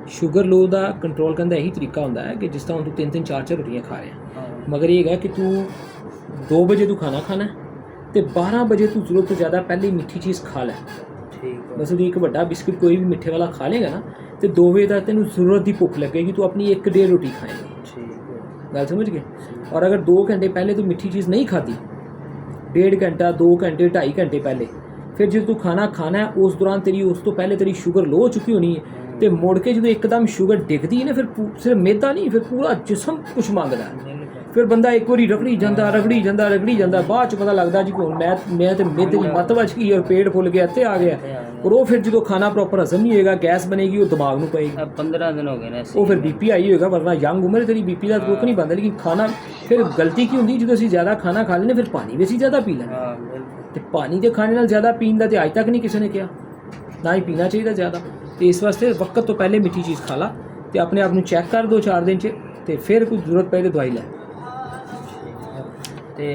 Sugar ਲੋ ਦਾ control ਕਰਨ ਦਾ ਇਹੀ ਤਰੀਕਾ ਹੁੰਦਾ ਹੈ ਕਿ ਜਿਸ ਤਰ੍ਹਾਂ ਤੂੰ 3-3 4-4 ਰੋਟੀਆਂ ਖਾ ਰਿਹਾ, ਮਗਰ ਇਹ ਹੈਗਾ ਕਿ ਤੂੰ 2 ਵਜੇ ਤੂੰ ਖਾਣਾ ਖਾਣਾ ਤੇ 12 ਵਜੇ ਤੂੰ ਜ਼ਰੂਰਤ ਤੋਂ ਜ਼ਿਆਦਾ ਪਹਿਲੇ ਮਿੱਠੀ ਚੀਜ਼ ਖਾ ਲੈ। ਬਸ ਉਹਦੀ ਇੱਕ ਵੱਡਾ ਬਿਸਕਿਟ ਕੋਈ ਵੀ ਮਿੱਠੇ ਵਾਲਾ ਖਾ ਲੇਗਾ ਨਾ ਤੇ 2 ਵਜੇ ਤੱਕ ਤੈਨੂੰ ਜ਼ਰੂਰਤ ਦੀ ਭੁੱਖ ਲੱਗੇਗੀ, ਤੂੰ ਆਪਣੀ 1-1.5 ਰੋਟੀ ਖਾਏਗਾ। ਗੱਲ ਸਮਝ ਗਏ? ਔਰ ਅगर 2 घंटे पहले तू मिठी चीज़ नहीं खाती, 1.5 घंटा 2 घंटे 2.5 घंटे पहले, फिर जो तू खाना खाना है उस दौरान तेरी उस तो पहले तेरी शुगर लो हो चुकी होनी है, तो मुड़ के जो एकदम शुगर डिगदी है ना, फिर सिर्फ मैदा नहीं, फिर पूरा जिसम कुछ मंगदा है। फिर बंदा एक बारी रगड़ी जाता बाद च पता लगता जी हुण मैं तो मैदे की मत बच गई और पेट फुल गया इत्थे आ गया। और वो फिर जो खाना प्रॉपर हजम नहीं होएगा, गैस बनेगी, वो दिमाग में पेगी। 15 दिन हो गए ना, वो फिर बीपी आई होएगा, वरना यंग उम्र तेरी बीपी का रुक नहीं पाता। लेकिन खाना फिर गलती की होंगी जो असीं ज़्यादा खाना खा लेने, फिर पानी भी असीं ज़्यादा पी लैंदे। तो पानी के खाने नाल ज़्यादा पीन का तो अज तक नहीं किसी ने कहा, ना ही पीना चाहिए ज़्यादा। तो इस वास्ते वक्त तो पहले मिठी चीज़ खा ला, तो अपने आप को चैक कर 2-4 दिन च, तो फिर कोई जरूरत पए तो दवाई लै। ते